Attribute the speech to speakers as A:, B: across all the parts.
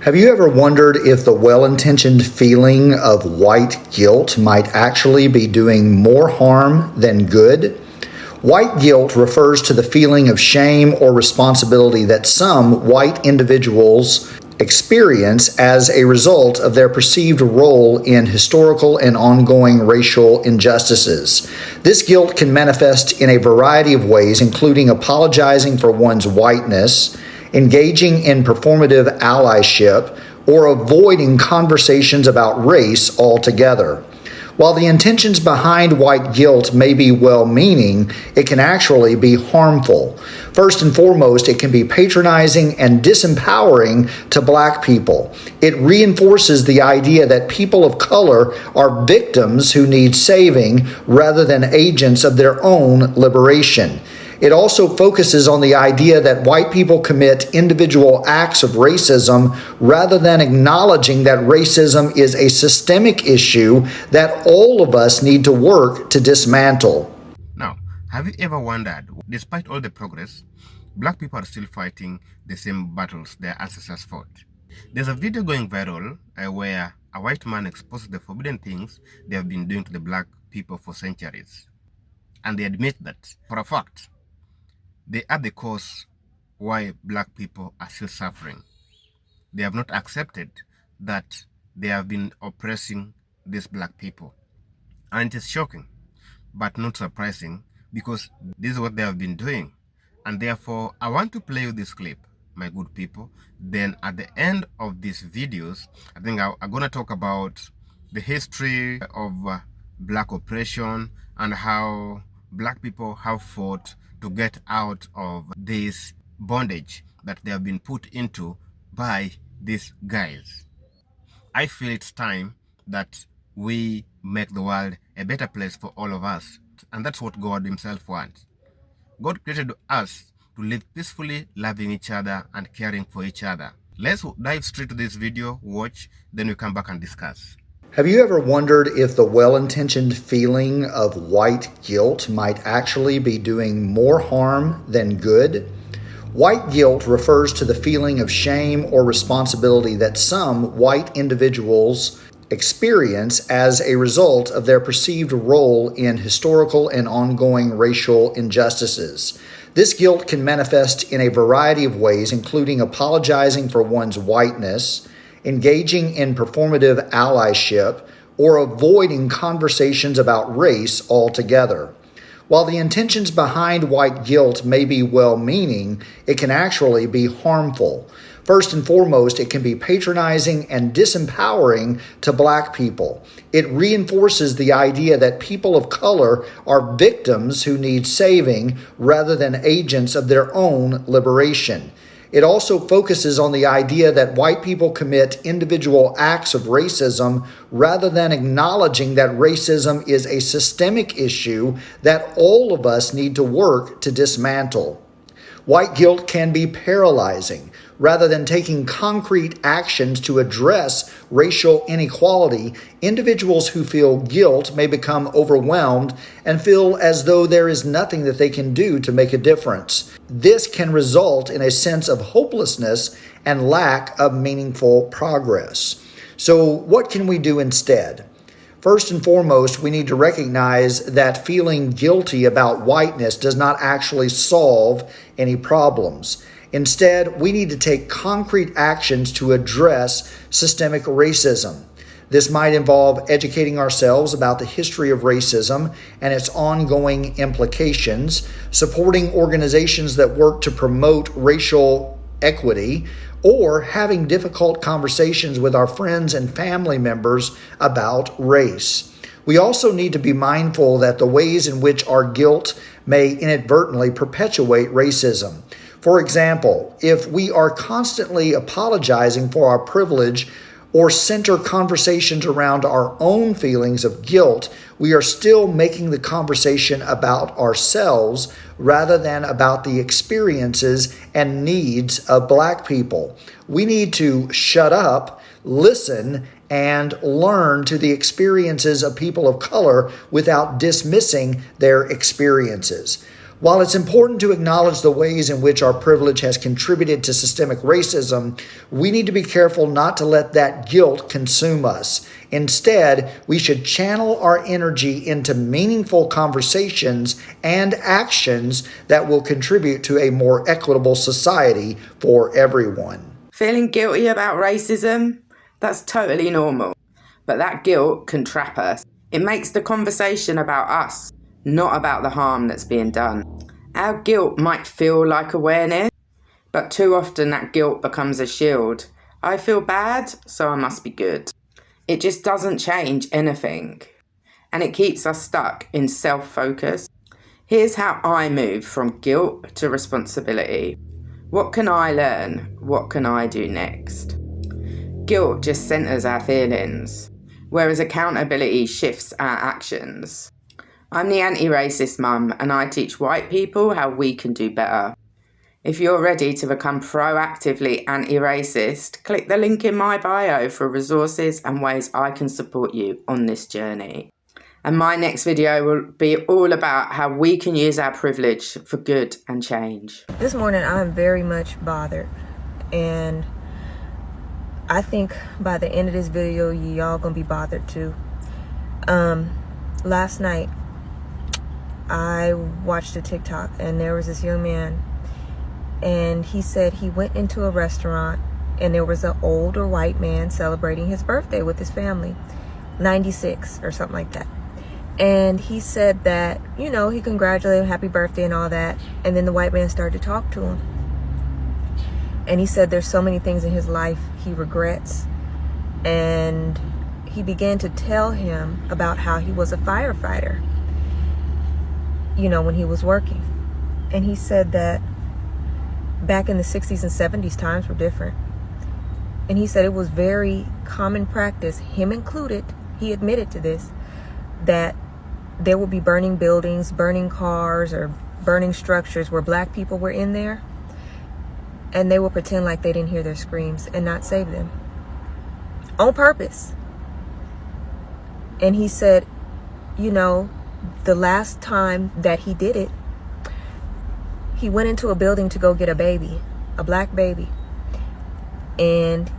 A: Have you ever wondered if the well-intentioned feeling of white guilt might actually be doing more harm than good? White guilt refers to the feeling of shame or responsibility that some white individuals experience as a result of their perceived role in historical and ongoing racial injustices. This guilt can manifest in a variety of ways, including apologizing for one's whiteness, engaging in performative allyship, or avoiding conversations about race altogether. While the intentions behind white guilt may be well-meaning, it can actually be harmful. First and foremost, it can be patronizing and disempowering to Black people. It reinforces the idea that people of color are victims who need saving rather than agents of their own liberation. It also focuses on the idea that white people commit individual acts of racism rather than acknowledging that racism is a systemic issue that all of us need to work to dismantle.
B: Now, have you ever wondered, despite all the progress, Black people are still fighting the same battles their ancestors fought? There's a video going viral where a white man exposes the forbidden things they have been doing to the Black people for centuries. And they admit that, for a fact, they are the cause why Black people are still suffering. They have not accepted that they have been oppressing these Black people. And it is shocking, but not surprising, because this is what they have been doing. And therefore, I want to play you this clip, my good people. Then at the end of these videos, I think I'm going to talk about the history of Black oppression and how Black people have fought to get out of this bondage that they have been put into by these guys. I feel it's time that we make the world a better place for all of us. And that's what God himself wants. God created us to live peacefully, loving each other and caring for each other. Let's dive straight to this video, watch, then we come back and discuss.
A: Have you ever wondered if the well-intentioned feeling of white guilt might actually be doing more harm than good? White guilt refers to the feeling of shame or responsibility that some white individuals experience as a result of their perceived role in historical and ongoing racial injustices. This guilt can manifest in a variety of ways, including apologizing for one's whiteness, engaging in performative allyship, or avoiding conversations about race altogether. While the intentions behind white guilt may be well-meaning, it can actually be harmful. First and foremost, it can be patronizing and disempowering to Black people. It reinforces the idea that people of color are victims who need saving rather than agents of their own liberation. It also focuses on the idea that white people commit individual acts of racism rather than acknowledging that racism is a systemic issue that all of us need to work to dismantle. White guilt can be paralyzing. Rather than taking concrete actions to address racial inequality, individuals who feel guilt may become overwhelmed and feel as though there is nothing that they can do to make a difference. This can result in a sense of hopelessness and lack of meaningful progress. So, what can we do instead? First and foremost, we need to recognize that feeling guilty about whiteness does not actually solve any problems. Instead, we need to take concrete actions to address systemic racism. This might involve educating ourselves about the history of racism and its ongoing implications, supporting organizations that work to promote racial equity, or having difficult conversations with our friends and family members about race. We also need to be mindful that the ways in which our guilt may inadvertently perpetuate racism. For example, if we are constantly apologizing for our privilege or center conversations around our own feelings of guilt, we are still making the conversation about ourselves rather than about the experiences and needs of Black people. We need to shut up, listen, and learn to the experiences of people of color without dismissing their experiences. While it's important to acknowledge the ways in which our privilege has contributed to systemic racism, we need to be careful not to let that guilt consume us. Instead, we should channel our energy into meaningful conversations and actions that will contribute to a more equitable society for everyone.
C: Feeling guilty about racism? That's totally normal. But that guilt can trap us. It makes the conversation about us, not about the harm that's being done. Our guilt might feel like awareness, but too often that guilt becomes a shield. I feel bad, so I must be good. It just doesn't change anything, and it keeps us stuck in self-focus. Here's how I move from guilt to responsibility. What can I learn? What can I do next? Guilt just centers our feelings, whereas accountability shifts our actions. I'm the anti-racist mum, and I teach white people how we can do better. If you're ready to become proactively anti-racist, click the link in my bio for resources and ways I can support you on this journey. And my next video will be all about how we can use our privilege for good and change.
D: This morning I'm very much bothered, and I think by the end of this video y'all gonna be bothered too. Last night I watched a TikTok, and there was this young man, and he said he went into a restaurant and there was an older white man celebrating his birthday with his family, 96 or something like that. And he said that, you know, he congratulated him, happy birthday and all that. And then the white man started to talk to him. And he said there's so many things in his life he regrets. And he began to tell him about how he was a firefighter, you know, when he was working. And he said that back in the 60s and 70s, times were different. And he said it was very common practice, him included, he admitted to this, that there would be burning buildings, burning cars, or burning structures where black people were in there, and they would pretend like they didn't hear their screams and not save them on purpose. And he said, you know, the last time that he did it, he went into a building to go get a baby, a black baby. And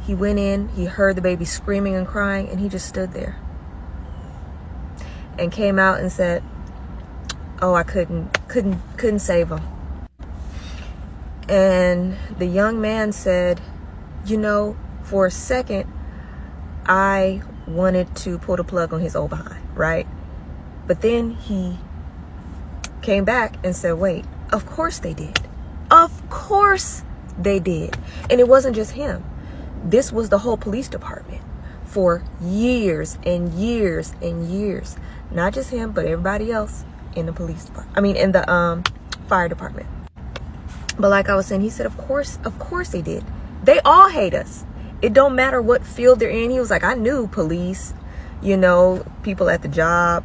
D: he went in, he heard the baby screaming and crying, and he just stood there and came out and said, oh, I couldn't save him. And the young man said, you know, for a second, I wanted to pull the plug on his old behind, right? But then he came back and said, wait, of course they did. Of course they did. And it wasn't just him. This was the whole police department for years and years and years. Not just him, but everybody else in the police department. I mean, in the fire department. But like I was saying, he said, of course they did. They all hate us. It don't matter what field they're in. He was like, I knew police, you know, people at the job,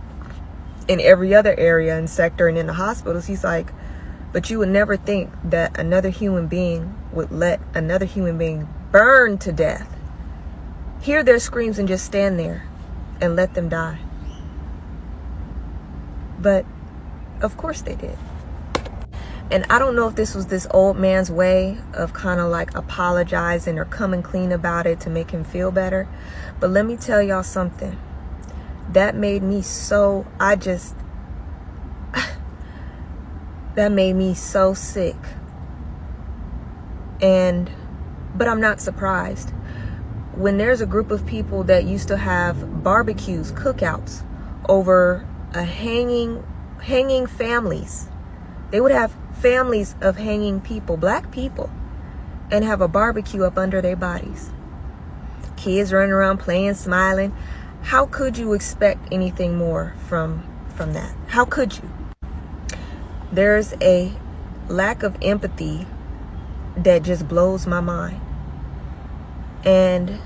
D: in every other area and sector, and in the hospitals. He's like, but you would never think that another human being would let another human being burn to death, hear their screams, and just stand there and let them die. But of course they did. And I don't know if this was this old man's way of kind of like apologizing or coming clean about it to make him feel better. But let me tell y'all something. That made me so, that made me so sick. But I'm not surprised. When there's a group of people that used to have barbecues, cookouts over a hanging families, they would have families of hanging people, black people, and have a barbecue up under their bodies. Kids running around playing, smiling. How could you expect anything more from that? How could you? There's a lack of empathy that just blows my mind. And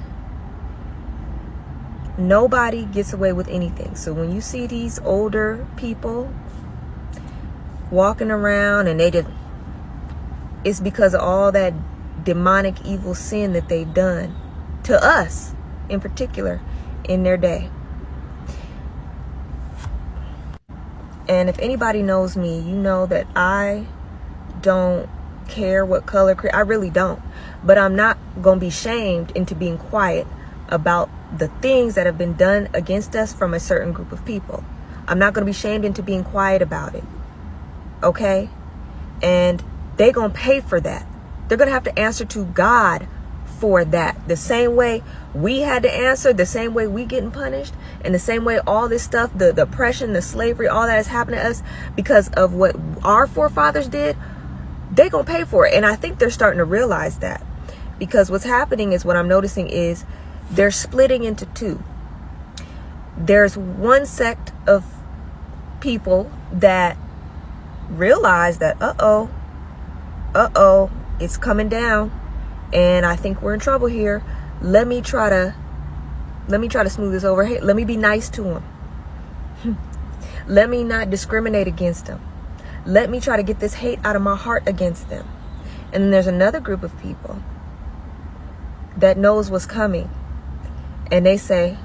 D: nobody gets away with anything. So when you see these older people walking around and it's because of all that demonic evil sin that they've done to us in particular in their day. And if anybody knows me, you know that I don't care what color, I really don't. But I'm not going to be shamed into being quiet about the things that have been done against us from a certain group of people. I'm not going to be shamed into being quiet about it. Okay? And they're going to pay for that. They're going to have to answer to God for that. The same way we had to answer, the same way we getting punished, and the same way all this stuff, the oppression, the slavery, all that has happened to us because of what our forefathers did, they're going to pay for it. And I think they're starting to realize that, because what's happening is, what I'm noticing is, they're splitting into two. There's one sect of people that realize that, it's coming down, and I think we're in trouble here. Let me try to smooth this over. Hey, let me be nice to them. Let me not discriminate against them. Let me try to get this hate out of my heart against them. And then there's another group of people that knows what's coming, and they say,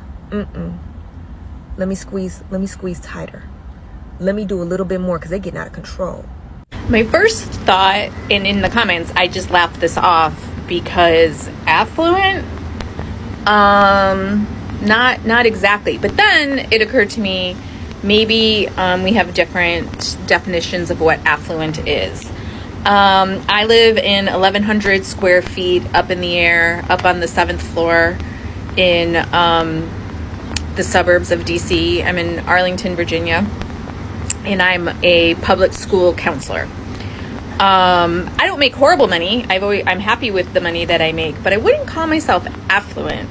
D: let me squeeze tighter. Let me do a little bit more, because they're getting out of control.
E: My first thought, and in the comments, I just laughed this off, because affluent, not exactly. But then it occurred to me, maybe we have different definitions of what affluent is. I live in 1,100 square feet up in the air, up on the 7th floor in the suburbs of DC. I'm in Arlington, Virginia, and I'm a public school counselor. I don't make horrible money. I'm happy with the money that I make, but I wouldn't call myself affluent.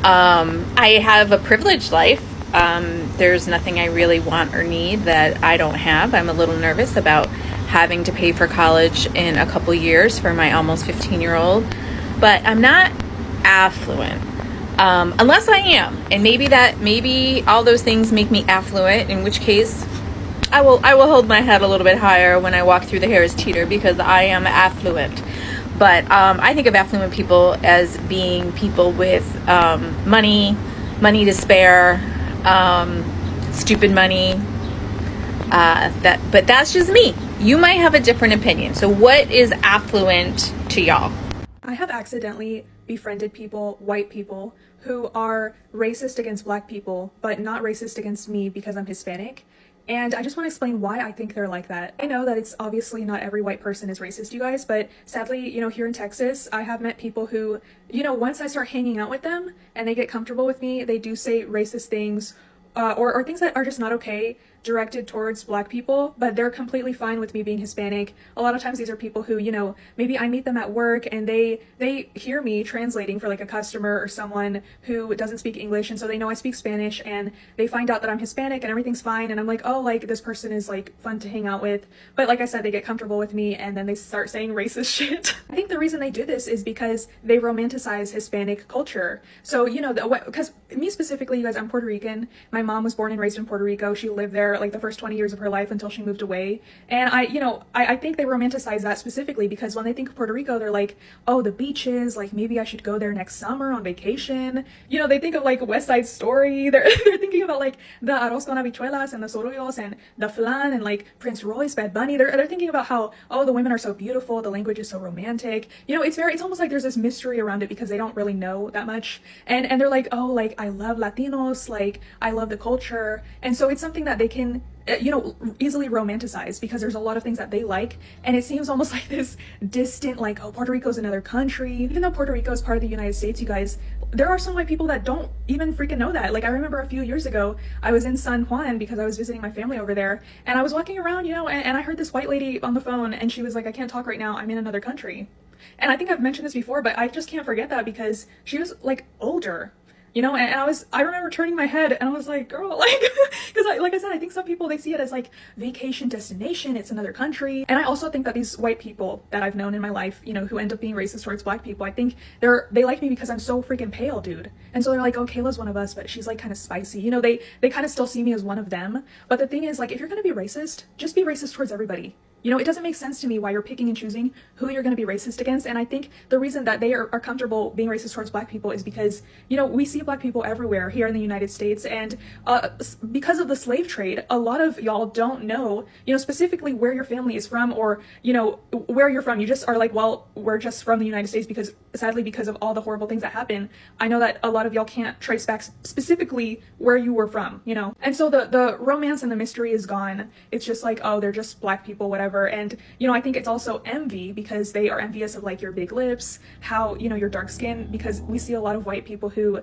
E: I have a privileged life. There's nothing I really want or need that I don't have. I'm a little nervous about having to pay for college in a couple years for my almost 15-year-old, but I'm not affluent. Unless I am, and maybe all those things make me affluent, in which case I will hold my head a little bit higher when I walk through the Harris Teeter, because I am affluent. But I think of affluent people as being people with money to spare, stupid money. But that's just me. You might have a different opinion. So what is affluent to y'all?
F: I have accidentally befriended people, white people, who are racist against black people, but not racist against me because I'm Hispanic. And I just want to explain why I think they're like that. I know that it's obviously not every white person is racist, you guys, but sadly, here in Texas, I have met people who, once I start hanging out with them and they get comfortable with me, they do say racist things, or things that are just not okay directed towards black people, but they're completely fine with me being Hispanic. A lot of times these are people who, maybe I meet them at work and they hear me translating for like a customer or someone who doesn't speak English, and so they know I speak Spanish, and they find out that I'm Hispanic and everything's fine, and I'm like, oh, like this person is like fun to hang out with. But like I said, they get comfortable with me and then they start saying racist shit. I think the reason they do this is because they romanticize Hispanic culture. So, because me specifically, you guys, I'm Puerto Rican. My mom was born and raised in Puerto Rico. She lived there like the first 20 years of her life until she moved away. And I think they romanticize that specifically because when they think of Puerto Rico, they're like, oh, the beaches, like maybe I should go there next summer on vacation. They think of like West Side Story. They're thinking about like the arroz con habichuelas and the sorullos and the flan and like Prince Royce, Bad Bunny. They're thinking about how, oh, the women are so beautiful, the language is so romantic. It's almost like there's this mystery around it because they don't really know that much. And they're like, oh, like I love Latinos, like I love the culture. And so it's something that they can easily romanticize because there's a lot of things that they like, and it seems almost like this distant, like, oh, Puerto Rico's another country. Even though Puerto Rico is part of the United States, you guys, there are some white people that don't even freaking know that. Like, I remember a few years ago, I was in San Juan because I was visiting my family over there, and I was walking around, and I heard this white lady on the phone, and she was like, I can't talk right now, I'm in another country. And I think I've mentioned this before, but I just can't forget that because she was like older. And I remember turning my head and I was like, girl, like, because like I said, I think some people, they see it as like vacation destination, it's another country. And I also think that these white people that I've known in my life, who end up being racist towards black people, I think they like me because I'm so freaking pale, dude. And so they're like, oh, Kayla's one of us, but she's like kind of spicy. They kind of still see me as one of them. But the thing is, like, if you're going to be racist, just be racist towards everybody. You know, it doesn't make sense to me why you're picking and choosing who you're going to be racist against. And I think the reason that they are comfortable being racist towards black people is because, you know, we see black people everywhere here in the United States. And because of the slave trade, a lot of y'all don't know, you know, specifically where your family is from, or, you know, where you're from. You just are like, well, we're just from the United States because, sadly, because of all the horrible things that happen. I know that a lot of y'all can't trace back specifically where you were from, you know. And so the romance and the mystery is gone. It's just like, oh, they're just black people, whatever. And, you know, I think it's also envy, because they are envious of like your big lips, how, you know, your dark skin, because we see a lot of white people who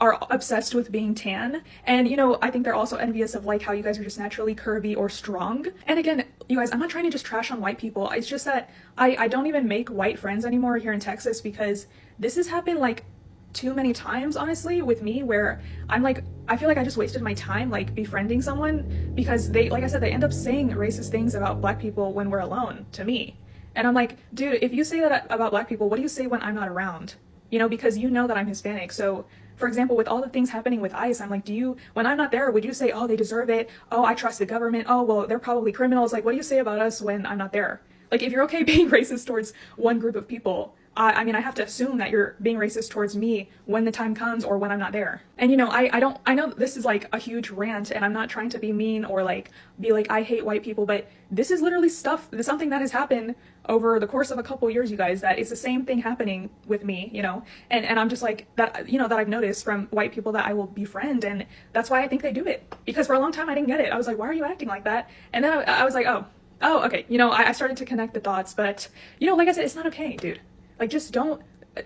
F: are obsessed with being tan. And, you know, I think they're also envious of like how you guys are just naturally curvy or strong. And again, you guys, I'm not trying to just trash on white people. It's just that I don't even make white friends anymore here in Texas, because this has happened like too many times, honestly, with me, where I'm like, I feel like I just wasted my time like befriending someone, because they, like I said, they end up saying racist things about black people when we're alone to me. And I'm like, dude, if you say that about black people, what do you say when I'm not around? You know, because you know that I'm Hispanic. So for example, with all the things happening with ICE, I'm like, when I'm not there, would you say, oh, they deserve it? Oh, I trust the government. Oh, well, they're probably criminals. Like, what do you say about us when I'm not there? Like, if you're okay being racist towards one group of people, I mean, I have to assume that you're being racist towards me when the time comes or when I'm not there. And, you know, I know this is like a huge rant, and I'm not trying to be mean or like be like, I hate white people, but this is literally something that has happened over the course of a couple years, you guys, that it's the same thing happening with me, you know, and I'm just like that, you know, that I've noticed from white people that I will befriend. And that's why I think they do it, because for a long time I didn't get it. I was like, why are you acting like that? And then I was like, oh, okay. You know, I started to connect the dots, but, you know, like I said, it's not okay, dude. Like, just don't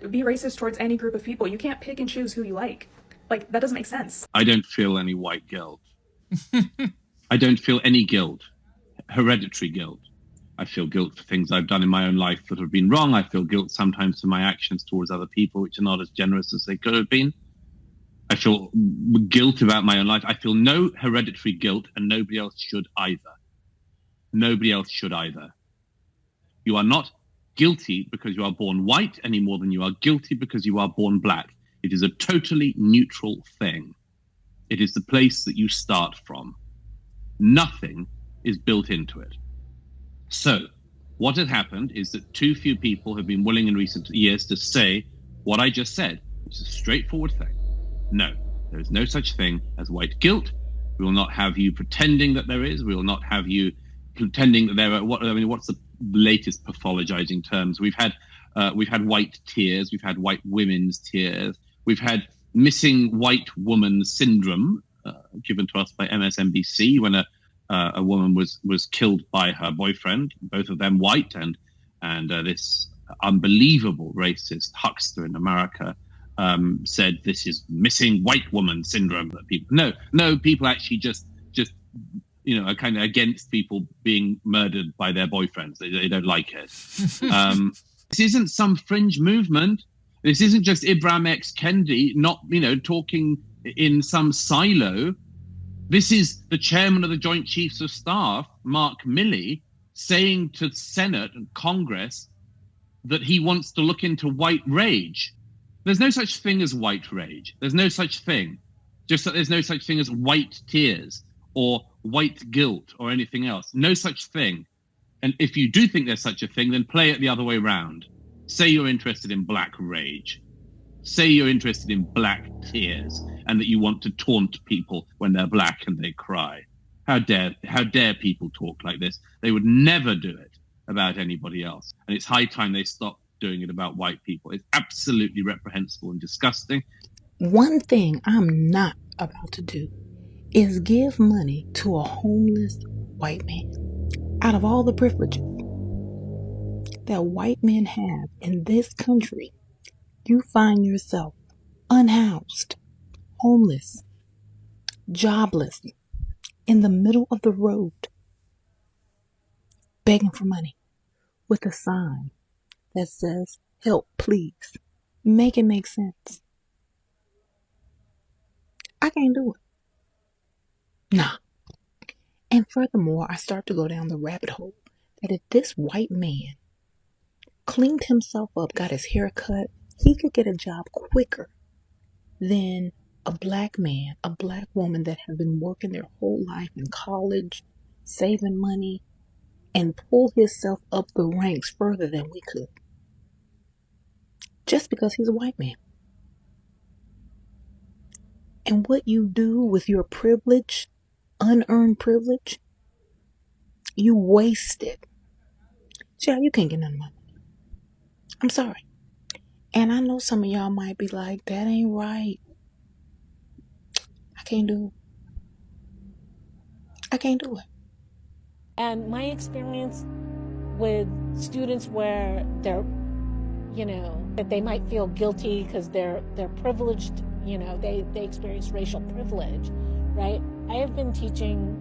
F: be racist towards any group of people. You can't pick and choose who you like. Like, that doesn't make sense.
G: I don't feel any white guilt. I don't feel any guilt, hereditary guilt. I feel guilt for things I've done in my own life that have been wrong. I feel guilt sometimes for my actions towards other people, which are not as generous as they could have been. I feel guilt about my own life. I feel no hereditary guilt, and nobody else should either. Nobody else should either. You are not guilty because you are born white any more than you are guilty because you are born black. It is a totally neutral thing. It is the place that you start from. Nothing is built into it. So what had happened is that too few people have been willing in recent years to say what I just said, which is a straightforward thing. No, there is no such thing as white guilt. We will not have you pretending that there is. We will not have you pretending that there are. What's the latest pathologizing terms? We've had white tears. We've had white women's tears. We've had missing white woman syndrome given to us by MSNBC when a woman was killed by her boyfriend, both of them white, and this unbelievable racist huckster in America said this is missing white woman syndrome. That people actually just you know, are kind of against people being murdered by their boyfriends. They don't like it. This isn't some fringe movement. This isn't just Ibram X. Kendi not, you know, talking in some silo. This is the chairman of the Joint Chiefs of Staff, Mark Milley, saying to Senate and Congress that he wants to look into white rage. There's no such thing as white rage. There's no such thing. Just that there's no such thing as white tears or white guilt or anything else. No such thing. And if you do think there's such a thing, then play it the other way around. Say you're interested in black rage. Say you're interested in black tears, and that you want to taunt people when they're black and they cry. How dare people talk like this? They would never do it about anybody else. And it's high time they stop doing it about white people. It's absolutely reprehensible and disgusting.
H: One thing I'm not about to do is give money to a homeless white man. Out of all the privileges that white men have in this country, you find yourself unhoused, homeless, jobless, in the middle of the road, begging for money with a sign that says, "Help, please." Make it make sense. I can't do it. Nah. And furthermore, I start to go down the rabbit hole that if this white man cleaned himself up, got his hair cut, he could get a job quicker than a black man, a black woman that have been working their whole life in college, saving money, and pull himself up the ranks further than we could. Just because he's a white man. And what you do with your privilege, unearned privilege, you waste it. Child, you can't get none of my money. I'm sorry. And I know some of y'all might be like, that ain't right. I can't do it. I can't do it.
I: And my experience with students where they're, that they might feel guilty because they're privileged, they experience racial privilege, right? I have been teaching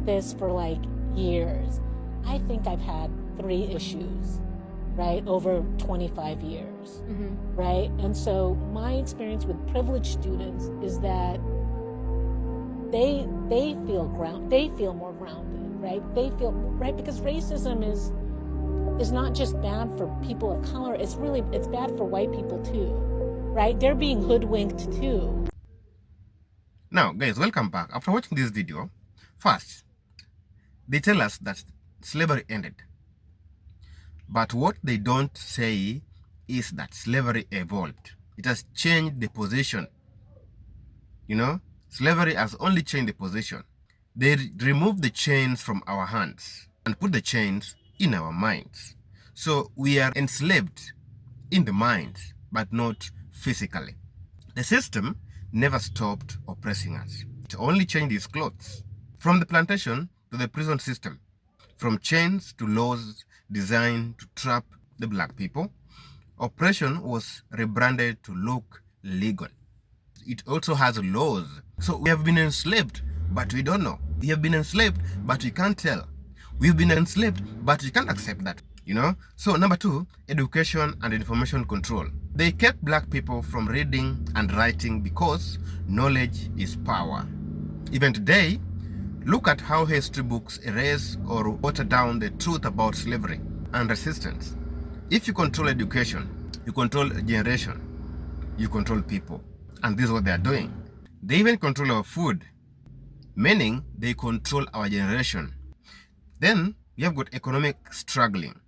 I: this for like years. I think I've had 3 issues, right, over 25 years, right? And so my experience with privileged students is that they feel more grounded, right? They feel, right, because racism is not just bad for people of color, it's bad for white people too, right? They're being hoodwinked too.
B: Now, guys, welcome back. After watching this video, first, they tell us that slavery ended. But what they don't say is that slavery evolved. It has changed the position. Slavery has only changed the position. They removed the chains from our hands and put the chains in our minds. So we are enslaved in the mind, but not physically. The system never stopped oppressing us. It only changed its clothes. From the plantation to the prison system, from chains to laws designed to trap the black people, oppression was rebranded to look legal. It also has laws. So we have been enslaved, but we don't know. We have been enslaved, but we can't tell. We've been enslaved, but we can't accept that. So number 2, education and information control. They kept black people from reading and writing because knowledge is power. Even today, look at how history books erase or water down the truth about slavery and resistance. If you control education, you control a generation, you control people. And this is what they are doing. They even control our food, meaning they control our generation. Then we have got economic struggling.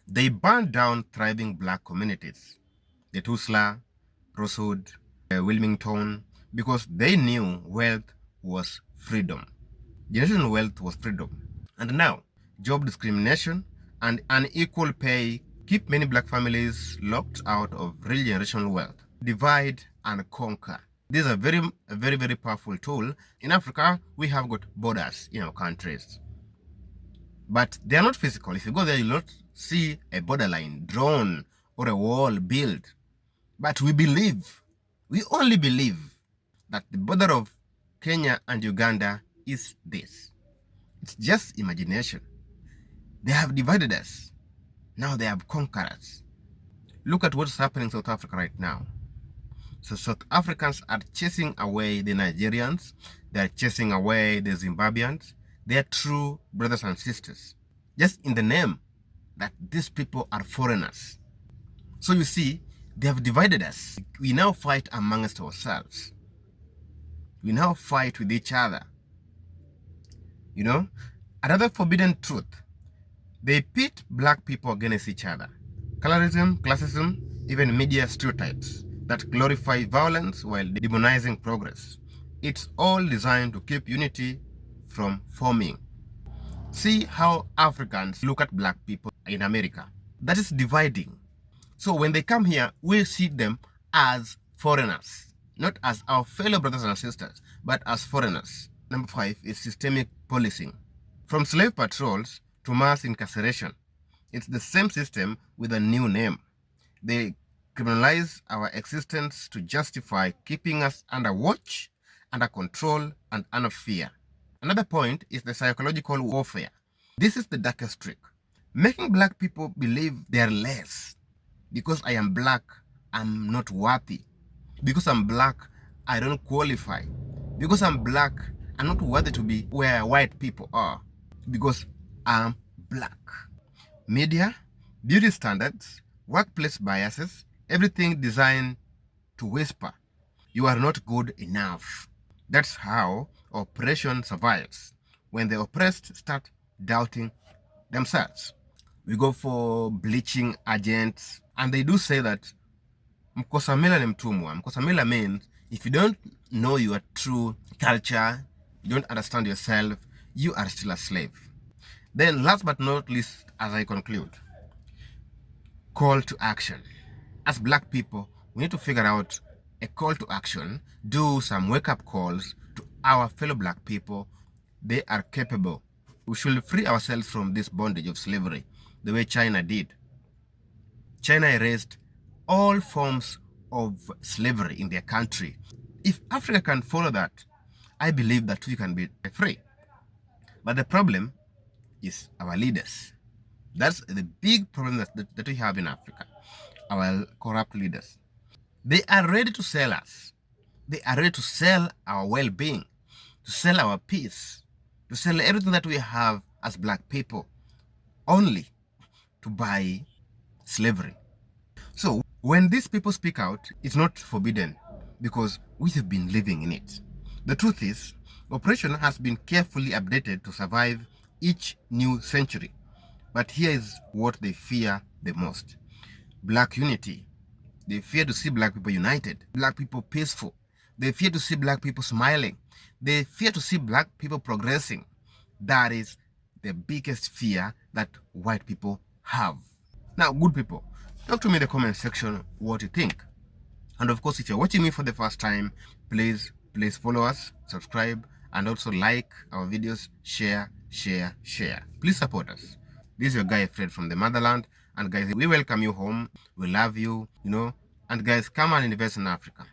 B: They burned down thriving black communities, the Tulsa, Rosewood, Wilmington, because they knew wealth was freedom. Generational wealth was freedom. And now, job discrimination and unequal pay keep many black families locked out of real generational wealth. Divide and conquer. This is a very, very powerful tool. In Africa, we have got borders in our countries. But they are not physical. If you go there, you'll not see a borderline drawn or a wall built. But we only believe that the border of Kenya and Uganda is this. It's just imagination. They have divided us. Now they have conquered us. Look at what's happening in South Africa right now. So South Africans are chasing away the Nigerians. They are chasing away the Zimbabweans. They are true brothers and sisters. Just in the name that these people are foreigners. So you see, they have divided us. We now fight amongst ourselves. We now fight with each other. Another forbidden truth. They pit black people against each other. Colorism, classism, even media stereotypes that glorify violence while demonizing progress. It's all designed to keep unity from forming. See how Africans look at black people in America. That is dividing. So when they come here, we see them as foreigners, not as our fellow brothers and sisters, but as foreigners. Number 5 is systemic policing. From slave patrols to mass incarceration, it's the same system with a new name. They criminalize our existence to justify keeping us under watch, under control, and under fear. Another point is the psychological warfare. This is the darkest trick. Making black people believe they are less. Because I am black, I'm not worthy. Because I'm black, I don't qualify. Because I'm black, I'm not worthy to be where white people are. Because I'm black. Media, beauty standards, workplace biases, everything designed to whisper, you are not good enough. That's how oppression survives. When the oppressed start doubting themselves. We go for bleaching agents, and they do say that mkosamila ni mtumwa. Mkosamila means if you don't know your true culture, you don't understand yourself, you are still a slave. Then last but not least, as I conclude, call to action. As black people, we need to figure out a call to action, do some wake-up calls to our fellow black people. They are capable. We should free ourselves from this bondage of slavery, the way China did. China erased all forms of slavery in their country. If Africa can follow that, I believe that we can be free. But the problem is our leaders. That's the big problem that we have in Africa. Our corrupt leaders. They are ready to sell us. They are ready to sell our well-being, to sell our peace, to sell everything that we have as black people, only to buy slavery. So when these people speak out, it's not forbidden because we have been living in it. The truth is, oppression has been carefully updated to survive each new century. But here is what they fear the most. Black unity. They fear to see black people united, black people peaceful. They fear to see black people smiling. They fear to see black people progressing. That is the biggest fear that white people have. Now, good people, talk to me in the comment section what you think. And of course, if you're watching me for the first time, please follow us, subscribe, and also like our videos, share. Please support us. This is your guy Fred from the motherland, and guys, we welcome you home. We love you, and guys, come and invest in Africa.